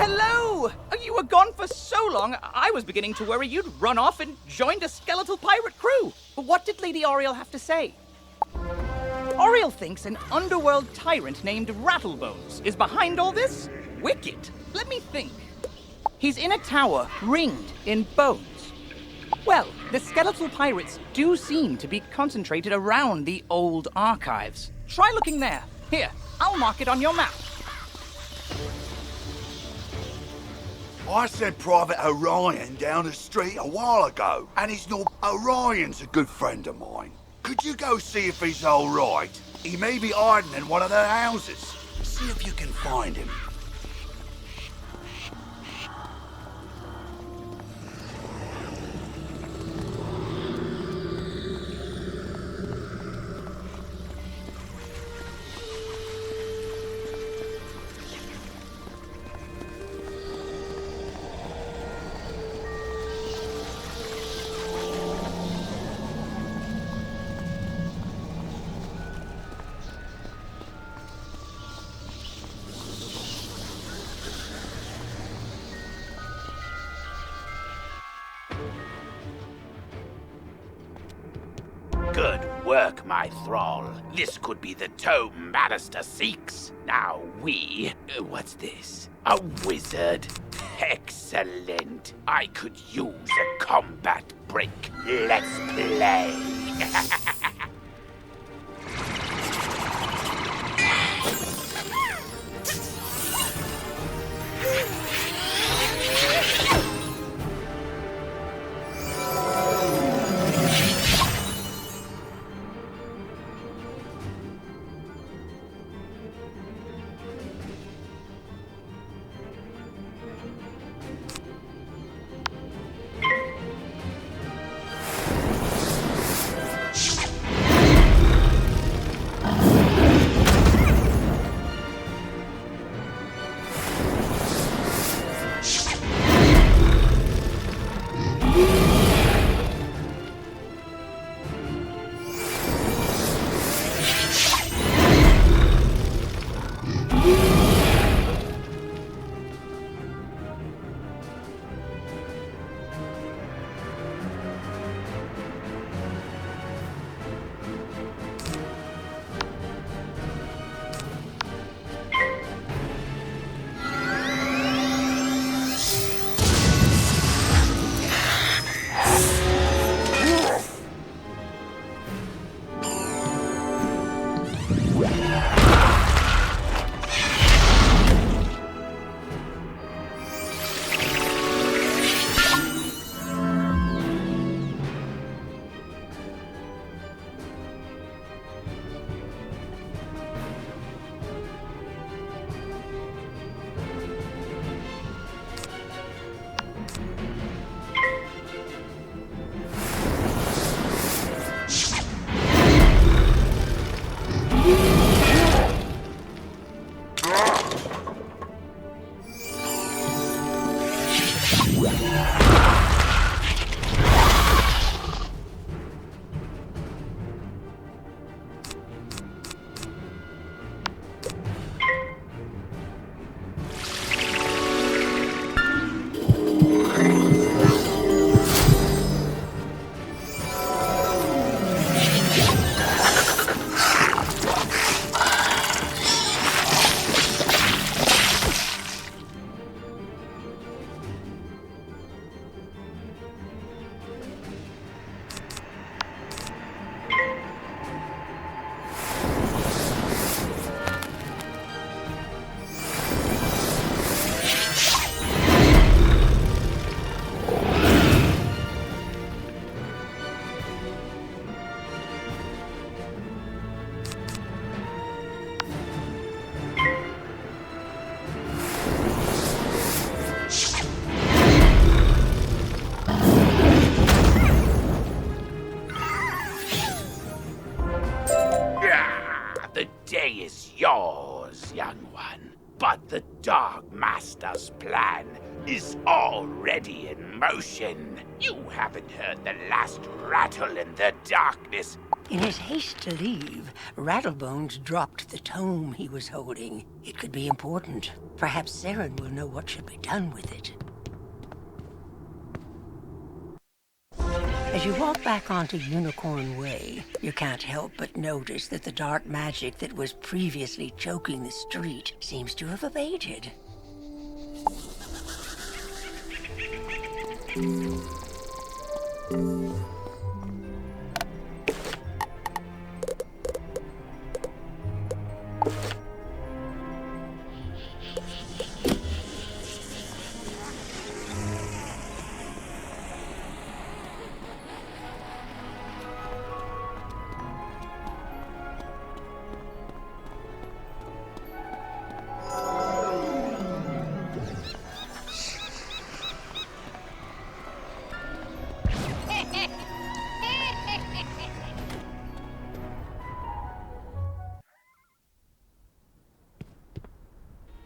Hello! You were gone for so long, I was beginning to worry you'd run off and joined a skeletal pirate crew. What did Lady Oriel have to say? Oriel thinks an underworld tyrant named Rattlebones is behind all this? Wicked. Let me think. He's in a tower, ringed in bones. Well, the skeletal pirates do seem to be concentrated around the old archives. Try looking there. Here, I'll mark it on your map. I sent Private Orion down the street a while ago, and he's not. Orion's a good friend of mine. Could you go see if he's all right? He may be hiding in one of their houses. See if you can find him. Good work, my thrall. This could be the tome Bannister seeks. Now what's this? A wizard? Excellent. I could use a combat break. Let's play. Is yours, young one. But the Dark Master's plan is already in motion. You haven't heard the last rattle in the darkness. In his haste to leave, Rattlebones dropped the tome he was holding. It could be important. Perhaps Saren will know what should be done with it. As you walk back onto Unicorn Way, you can't help but notice that the dark magic that was previously choking the street seems to have abated.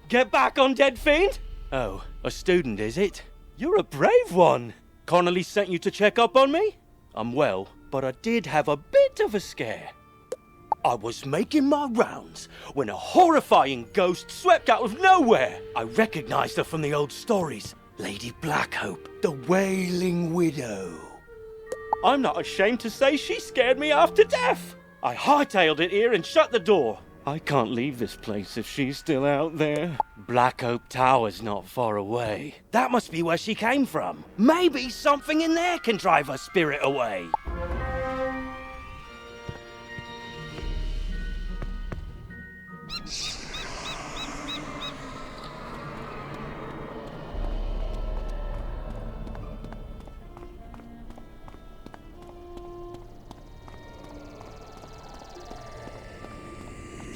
Get back, undead fiend! Oh, a student, is it? You're a brave one. Connolly sent you to check up on me? I'm well, but I did have a bit of a scare. I was making my rounds when a horrifying ghost swept out of nowhere. I recognized her from the old stories. Lady Blackhope, the Wailing Widow. I'm not ashamed to say she scared me half to death. I hightailed it here and shut the door. I can't leave this place if she's still out there. Black Oak Tower's not far away. That must be where she came from. Maybe something in there can drive her spirit away.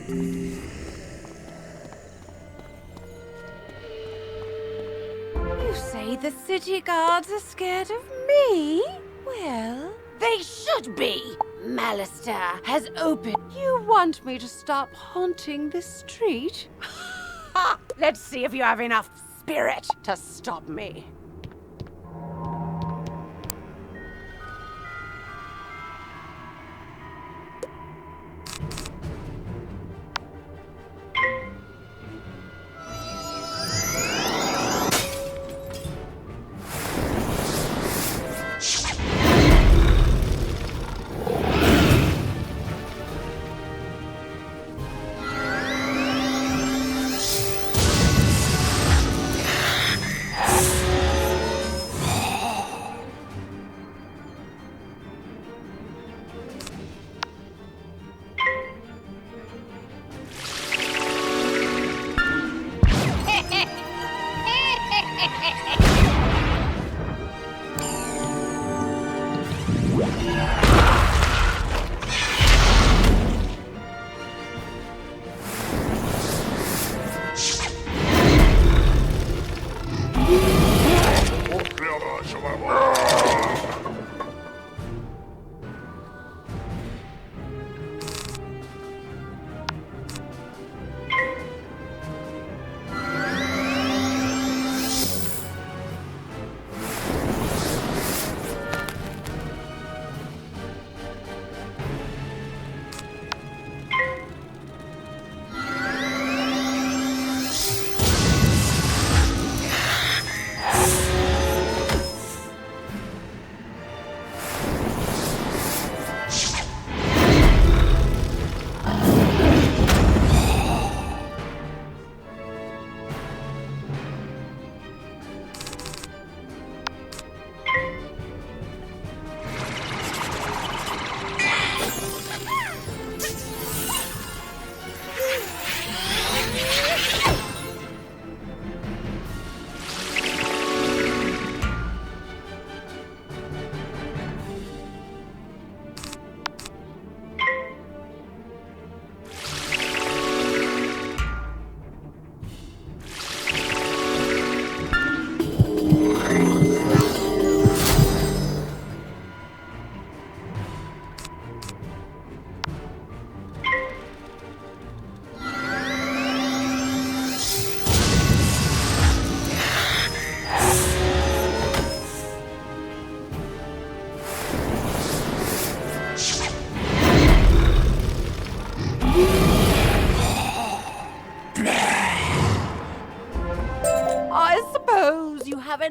You say the city guards are scared of me? Well, they should be. Malister has opened. You want me to stop haunting this street? Ha! Let's see if you have enough spirit to stop me.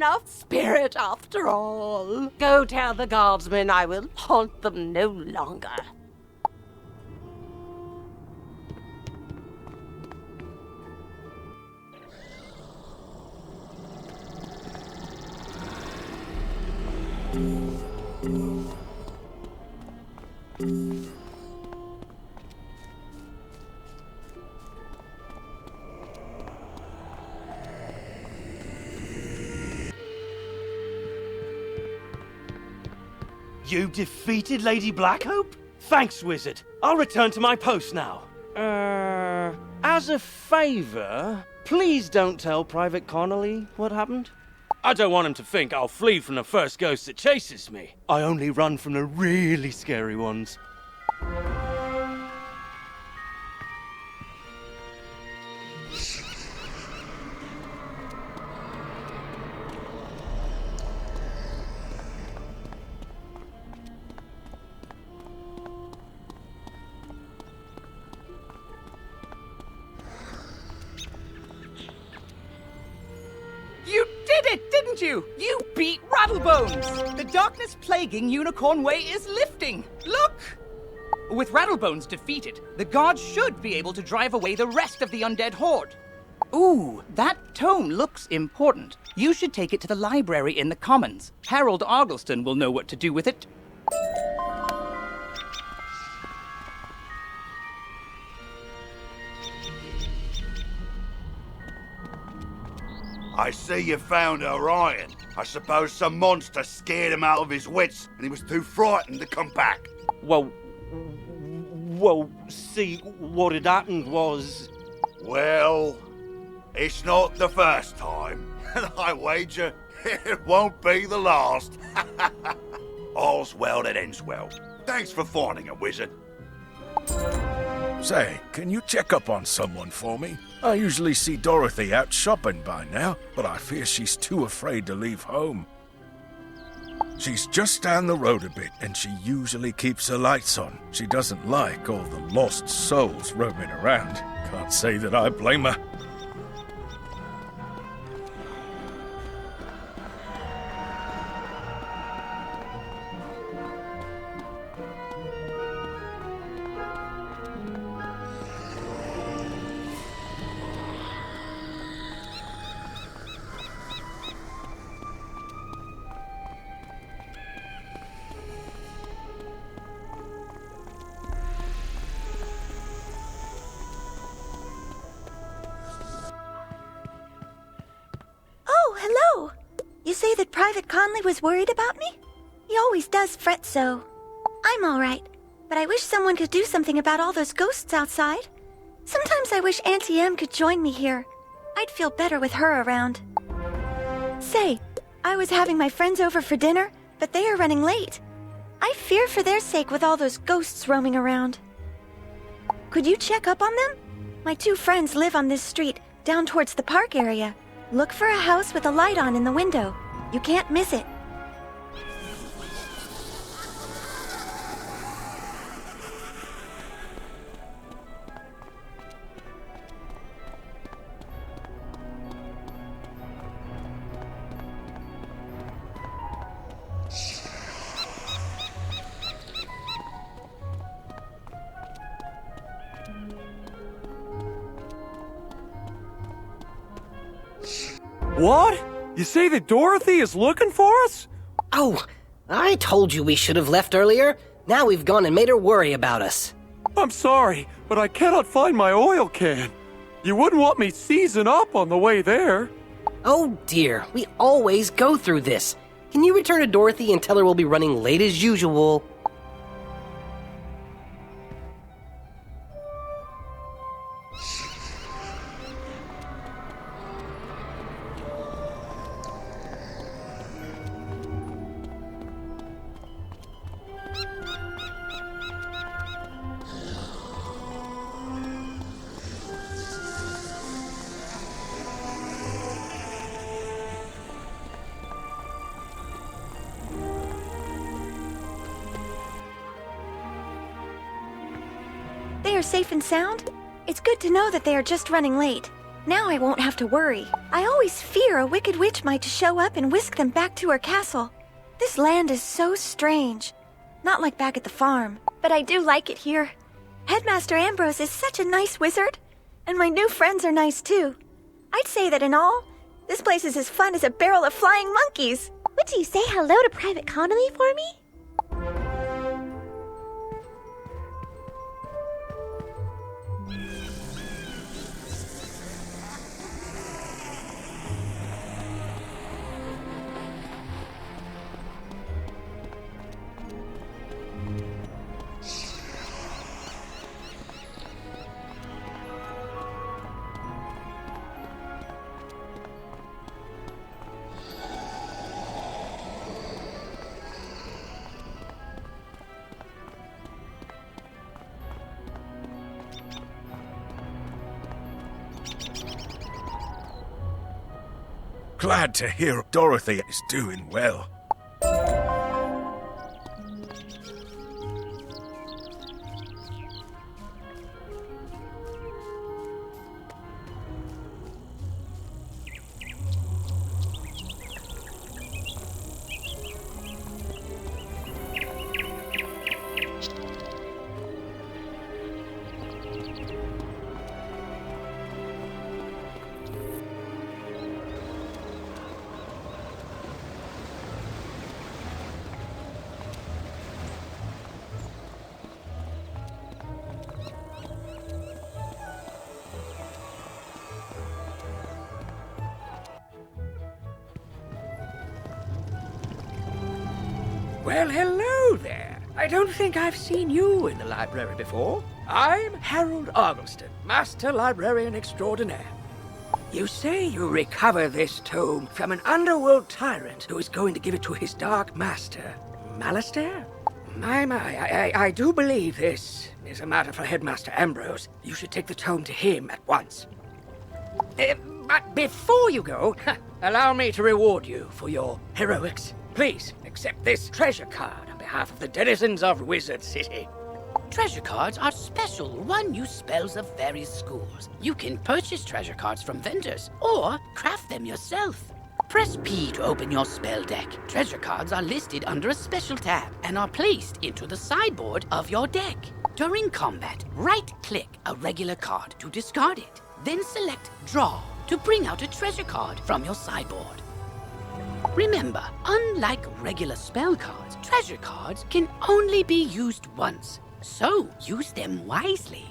enough spirit after all. Go tell the guardsmen I will haunt them no longer. You defeated Lady Blackhope? Thanks, wizard. I'll return to my post now. As a favor, please don't tell Private Connolly what happened. I don't want him to think I'll flee from the first ghost that chases me. I only run from the really scary ones. You did it, didn't you? You beat Rattlebones! The darkness plaguing Unicorn Way is lifting. Look! With Rattlebones defeated, the guards should be able to drive away the rest of the undead horde. Ooh, that tome looks important. You should take it to the library in the Commons. Harold Argleston will know what to do with it. I see you found Orion. I suppose some monster scared him out of his wits and he was too frightened to come back. Well, see, what had happened was... Well, it's not the first time. And I wager it won't be the last. All's well that ends well. Thanks for finding a wizard. Say, can you check up on someone for me? I usually see Dorothy out shopping by now, but I fear she's too afraid to leave home. She's just down the road a bit, and she usually keeps her lights on. She doesn't like all the lost souls roaming around. Can't say that I blame her. Oh, hello! You say that Private Conley was worried about me? He always does fret so. I'm all right, but I wish someone could do something about all those ghosts outside. Sometimes I wish Auntie Em could join me here. I'd feel better with her around. Say, I was having my friends over for dinner, but they are running late. I fear for their sake with all those ghosts roaming around. Could you check up on them? My two friends live on this street, down towards the park area. Look for a house with a light on in the window. You can't miss it. What? You say that Dorothy is looking for us? Oh, I told you we should have left earlier. Now we've gone and made her worry about us. I'm sorry, but I cannot find my oil can. You wouldn't want me seizing up on the way there. Oh dear, we always go through this. Can you return to Dorothy and tell her we'll be running late as usual? They are safe and sound? It's good to know that they are just running late. Now I won't have to worry. I always fear a wicked witch might show up and whisk them back to her castle. This land is so strange. Not like back at the farm, but I do like it here. Headmaster Ambrose is such a nice wizard, and my new friends are nice too. I'd say that in all, this place is as fun as a barrel of flying monkeys. Would you say hello to Private Connolly for me? Glad to hear Dorothy is doing well. Well, hello there. I don't think I've seen you in the library before. I'm Harold Argleston, Master Librarian Extraordinaire. You say you recover this tome from an underworld tyrant who is going to give it to his dark master, Malistaire? I do believe this is a matter for Headmaster Ambrose. You should take the tome to him at once. But before you go, allow me to reward you for your heroics. Please, accept this treasure card on behalf of the denizens of Wizard City. Treasure cards are special one-use spells of various schools. You can purchase treasure cards from vendors or craft them yourself. Press P to open your spell deck. Treasure cards are listed under a special tab and are placed into the sideboard of your deck. During combat, right-click a regular card to discard it. Then select Draw to bring out a treasure card from your sideboard. Remember, unlike regular spell cards, treasure cards can only be used once, so use them wisely.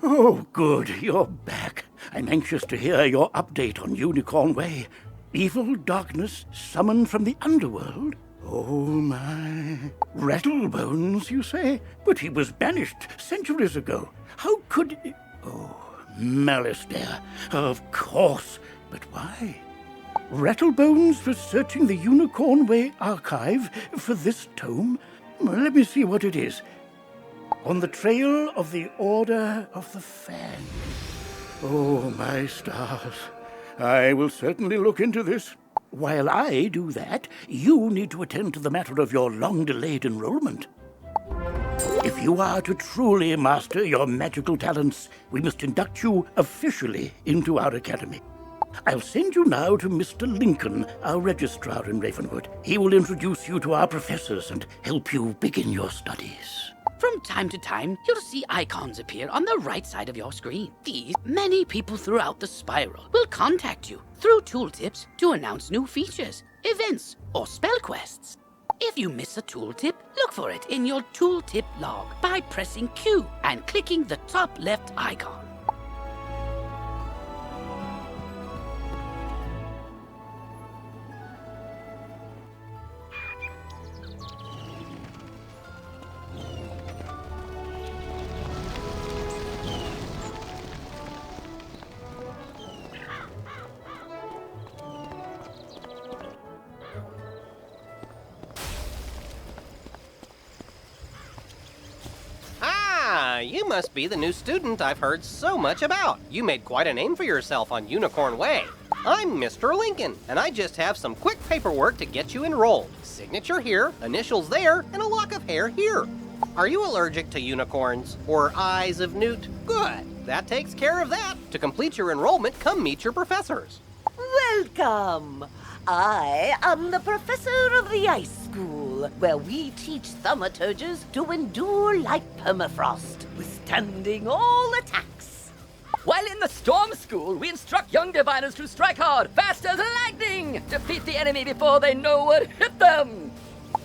Oh, good, you're back. I'm anxious to hear your update on Unicorn Way. Evil darkness summoned from the underworld? Oh, my. Rattlebones, you say? But he was banished centuries ago. How could... Oh, Malistaire. Of course. But why? Rattlebones was searching the Unicorn Way archive for this tome? Well, let me see what it is. On the trail of the Order of the Fan. Oh, my stars. I will certainly look into this. While I do that, you need to attend to the matter of your long-delayed enrollment. If you are to truly master your magical talents, we must induct you officially into our academy. I'll send you now to Mr. Lincoln, our registrar in Ravenwood. He will introduce you to our professors and help you begin your studies. From time to time, you'll see icons appear on the right side of your screen. These, many people throughout the spiral will contact you through tooltips to announce new features, events, or spell quests. If you miss a tooltip, look for it in your tooltip log by pressing Q and clicking the top left icon. you must be the new student I've heard so much about. You made quite a name for yourself on Unicorn Way. I'm Mr. Lincoln, and I just have some quick paperwork to get you enrolled. Signature here, initials there, and a lock of hair here. Are you allergic to unicorns or eyes of newt? Good. That takes care of that. To complete your enrollment, come meet your professors. Welcome. I am the professor of the Ice School, where we teach thaumaturges to endure like permafrost, withstanding all attacks. While in the Storm School, we instruct young diviners to strike hard, fast as lightning, defeat the enemy before they know what hit them.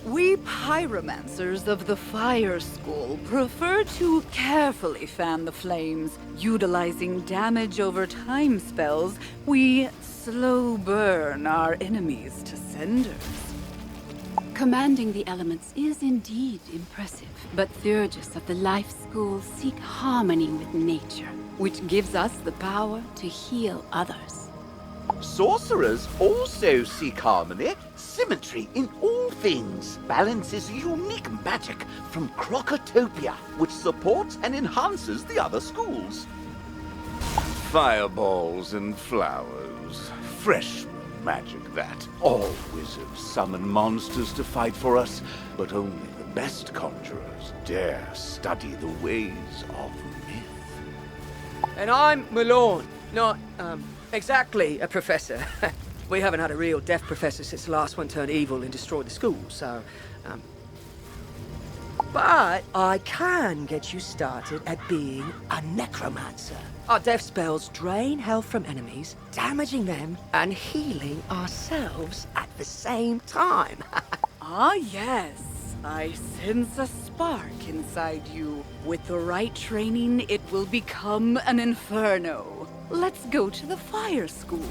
We pyromancers of the Fire School prefer to carefully fan the flames. Utilizing damage over time spells, we slow burn our enemies to cinders. Commanding the elements is indeed impressive, but Theurgis of the Life School seek harmony with nature, which gives us the power to heal others. Sorcerers also seek harmony, symmetry in all things. Balance is unique magic from Crocotopia, which supports and enhances the other schools. Fireballs and flowers. Fresh magic, that. All wizards summon monsters to fight for us, but only the best conjurers dare study the ways of myth. And I'm Malone, not, exactly a professor. We haven't had a real deaf professor since the last one turned evil and destroyed the school, so, But I can get you started at being a necromancer. Our death spells drain health from enemies, damaging them and healing ourselves at the same time. Ah, yes. I sense a spark inside you. With the right training, it will become an inferno. Let's go to the Fire School.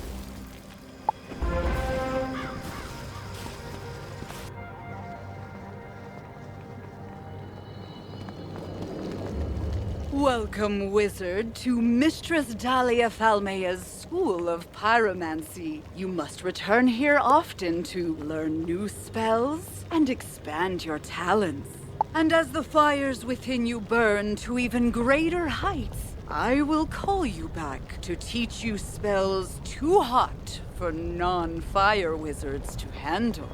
Welcome, wizard, to Mistress Dahlia Falmea's School of Pyromancy. You must return here often to learn new spells and expand your talents. And as the fires within you burn to even greater heights, I will call you back to teach you spells too hot for non-fire wizards to handle.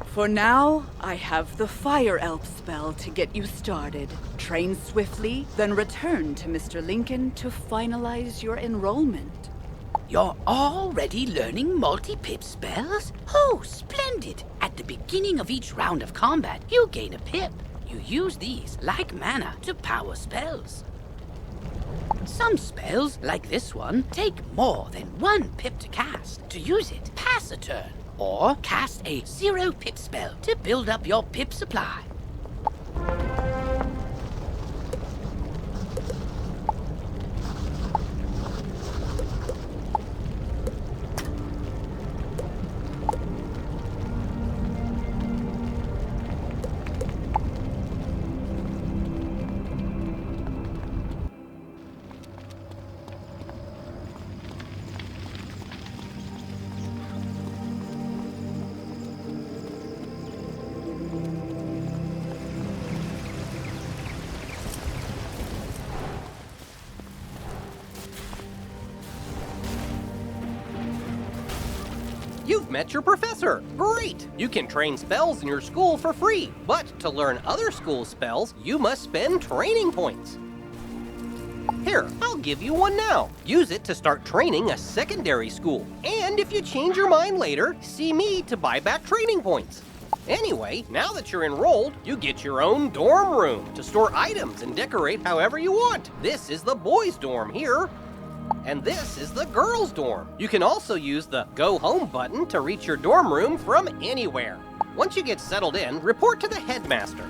For now, I have the Fire Elf spell to get you started. Train swiftly, then return to Mr. Lincoln to finalize your enrollment. You're already learning multi-pip spells? Oh, splendid! At the beginning of each round of combat, you gain a pip. You use these, like mana, to power spells. Some spells, like this one, take more than 1 pip to cast. To use it, pass a turn. Or cast a 0 pip spell to build up your pip supply. You've met your professor. Great! You can train spells in your school for free, but to learn other school spells, you must spend training points. Here, I'll give you one now. Use it to start training a secondary school. And if you change your mind later, see me to buy back training points. Anyway, now that you're enrolled, you get your own dorm room to store items and decorate however you want. This is the boys' dorm here. And this is the girls' dorm. You can also use the Go Home button to reach your dorm room from anywhere. Once you get settled in, report to the headmaster.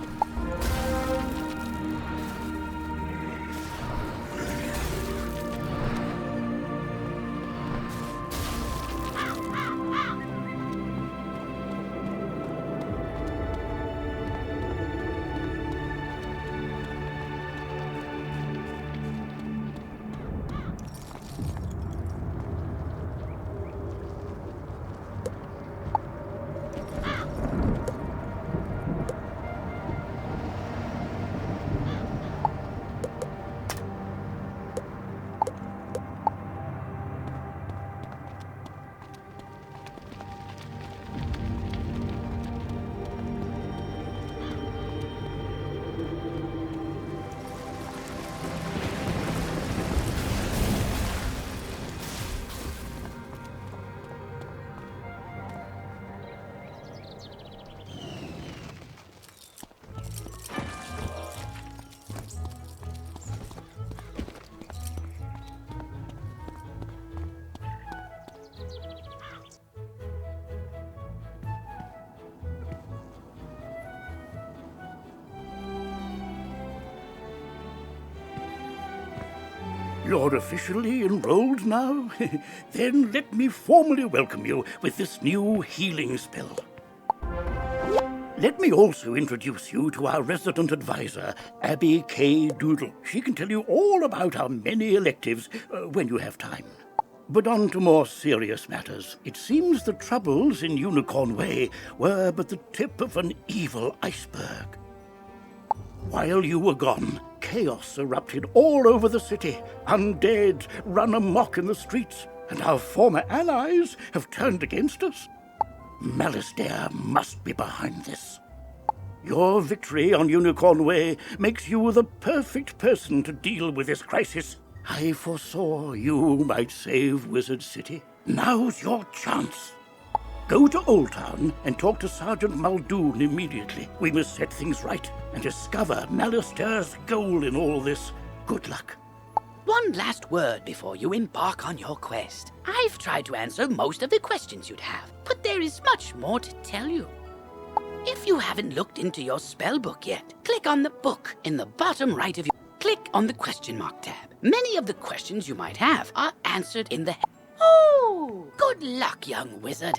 You're officially enrolled now? Then let me formally welcome you with this new healing spell. Let me also introduce you to our resident advisor, Abby K. Doodle. She can tell you all about our many electives when you have time. But on to more serious matters. It seems the troubles in Unicorn Way were but the tip of an evil iceberg. While you were gone, chaos erupted all over the city. Undead run amok in the streets, and our former allies have turned against us. Malastare must be behind this. Your victory on Unicorn Way makes you the perfect person to deal with this crisis. I foresaw you might save Wizard City. Now's your chance. Go to Old Town and talk to Sergeant Muldoon immediately. We must set things right and discover Malastare's goal in all this. Good luck. One last word before you embark on your quest. I've tried to answer most of the questions you'd have, but there is much more to tell you. If you haven't looked into your spell book yet, click on the book in the bottom right of your... Click on the question mark tab. Many of the questions you might have are answered in the... Oh! Good luck, young wizard.